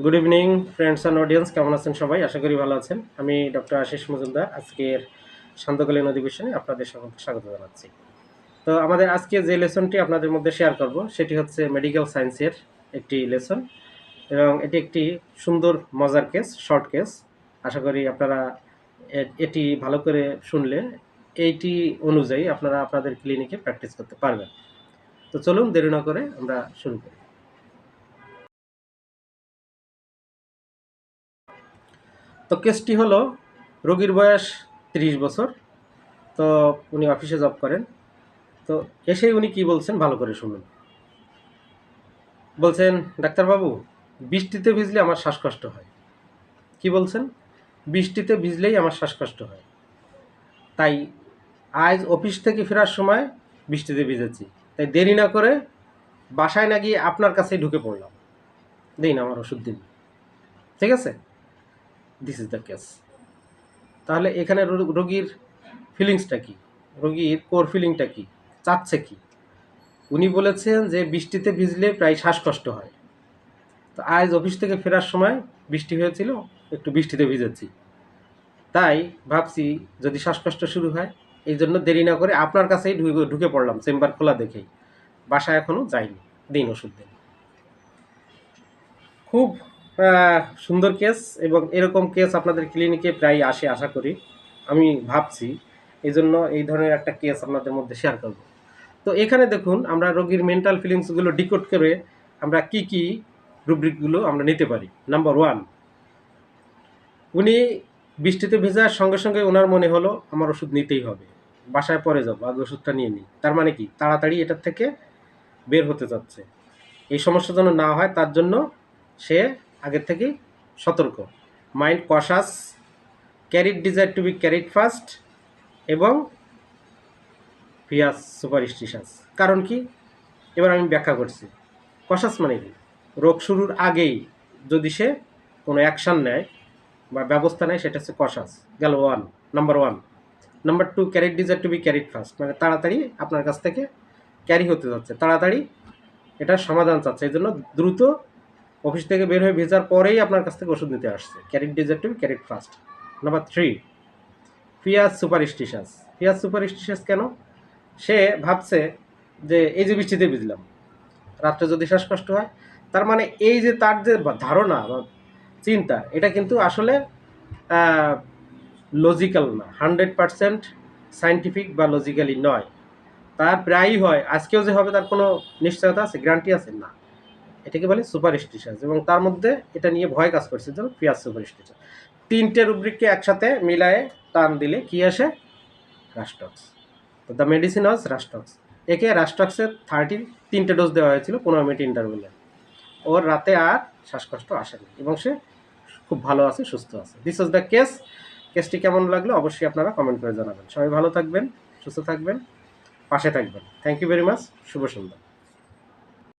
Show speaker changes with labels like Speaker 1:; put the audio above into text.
Speaker 1: Good evening friends and audience, কেমন আছেন সবাই? আশা করি ভালো আছেন। আমি ডক্টর আশিস মজুমদার আজকের সান্ধ্যকালীন অধিবেশনে আপনাদের সকলকে স্বাগত জানাচ্ছি। তো আমাদের আজকে যে লেসনটি আপনাদের মধ্যে শেয়ার করব সেটি হচ্ছে মেডিকেল সায়েন্সের একটি লেসন, এবং এটি একটি সুন্দর মজার কেস, শর্ট কেস। আশা করি আপনারা এটি ভালো করে শুনলে এইটি অনুযায়ী আপনারা আপনাদের ক্লিনিকে প্র্যাকটিস করতে পারবেন। তো চলুন দেরি না করে আমরা শুরু করি। তো কেসটি হলো, রোগীর বয়স 30 বছর। তো উনি অফিসে জব করেন। তো এসেই উনি কি বলছেন ভালো করে শুনুন। বলছেন, ডাক্তারবাবু, বৃষ্টিতে ভিজলে আমার শ্বাসকষ্ট হয়। কি বলছেন? বৃষ্টিতে ভিজলেই আমার শ্বাসকষ্ট হয়। তাই আজ অফিস থেকে ফেরার সময় বৃষ্টিতে ভিজেছি। তাই দেরি না করে বাসায় না গিয়ে আপনার কাছেই ঢুকে পড়লাম। দিন আমার ওষুধ দিন। ঠিক আছে? This is the case. তাহলে এখানে রোগীর ফিলিংসটা কি? রোগীর কোর ফিলিংটা কি? চাচ্ছে কি? উনি বলেছেন যে বৃষ্টিতে ভিজলে প্রায় শ্বাসকষ্ট হয়। তো আজ অফিস থেকে ফেরার সময় বৃষ্টি হয়েছিল, একটু বৃষ্টিতে ভিজেছি। তাই ভাবছি যদি শ্বাসকষ্ট শুরু হয়, এই জন্য দেরি না করে আপনার কাছেই ঢুকে পড়লাম, চেম্বার খোলা দেখেই। বাসায় এখনো যাইনি। দিন ওষুধ দিন। খুব সুন্দর কেস, এবং এরকম কেস আপনাদের ক্লিনিকে প্রায় আসে আশা করি। আমি ভাবছি এই জন্য এই ধরনের একটা কেস আপনাদের মধ্যে শেয়ার করব। তো এখানে দেখুন, আমরা রোগীর মেন্টাল ফিলিংসগুলো ডিকোড করে আমরা কি কি রুব্রিকগুলো আমরা নিতে পারি। নাম্বার 1, উনি বৃষ্টিতে ভেজার সঙ্গে সঙ্গে ওনার মনে হলো আমার ওষুধ নিতেই হবে, বাসায় পরে যাবো, আগে ওষুধটা নিয়ে নিই। তার মানে কি? তাড়াতাড়ি এটার থেকে বের হতে যাচ্ছে। এই সমস্যা যেন না হয় তার জন্য সে আগের থেকেই সতর্ক। Mind কশাস, carried desire to be carried fast, এবং ফিয়াস সুপারস্টিশাস। কারণ কি? এবার আমি ব্যাখ্যা করছি। কশাস মানে কি? রোগ শুরুর আগেই যদি সে কোনো অ্যাকশান নেয় বা ব্যবস্থা নেয়, সেটা হচ্ছে কশাস। গেল number 1। Number 2, carried desire to be carried fast, মানে তাড়াতাড়ি আপনার কাছ থেকে ক্যারি হতে যাচ্ছে, তাড়াতাড়ি এটার সমাধান চাচ্ছে, এই জন্য দ্রুত অফিস থেকে বের হয়ে ভেজার পরেই আপনার কাছ থেকে ওষুধ নিতে আসছে। Carried desire to be carried fast. Number 3, fierce superstitious. Fierce superstitious কেন? সে ভাবছে যে এই যে বৃষ্টিতে ভিজলাম, রাত্রে যদি শ্বাসকষ্ট হয়, তার মানে এই যে তার যে ধারণা বা চিন্তা, এটা কিন্তু আসলে লজিক্যাল না, 100% সায়েন্টিফিক বা লজিক্যালি নয়। তার প্রায়ই হয়, আজকেও যে হবে তার কোনো নিশ্চয়তা আছে, গ্যারান্টি আছে না। এটাকে বলে সুপারস্টিশাস, এবং তার মধ্যে এটা নিয়ে ভয় কাজ করছে, যেমন ফিয়াস সুপারস্টিশাস। তিনটে রুব্রিককে একসাথে মিলায়ে টান দিলে কি আসে? রাস্টক্স। তো দ্য মেডিসিন ওয়াজ রাস্টক্স। একে রাস্টক্সের 3টে ডোজ দেওয়া হয়েছিল 15 মিনিট ইন্টারভেলে। ওর রাতে আর শ্বাসকষ্ট আসেনি, এবং সে খুব ভালো আছে, সুস্থ আছে। This was the case. কেসটি কেমন লাগলো অবশ্যই আপনারা কমেন্ট করে জানাবেন। সবাই ভালো থাকবেন, সুস্থ থাকবেন, পাশে থাকবেন। Thank you very much. শুভ সন্ধ্যা।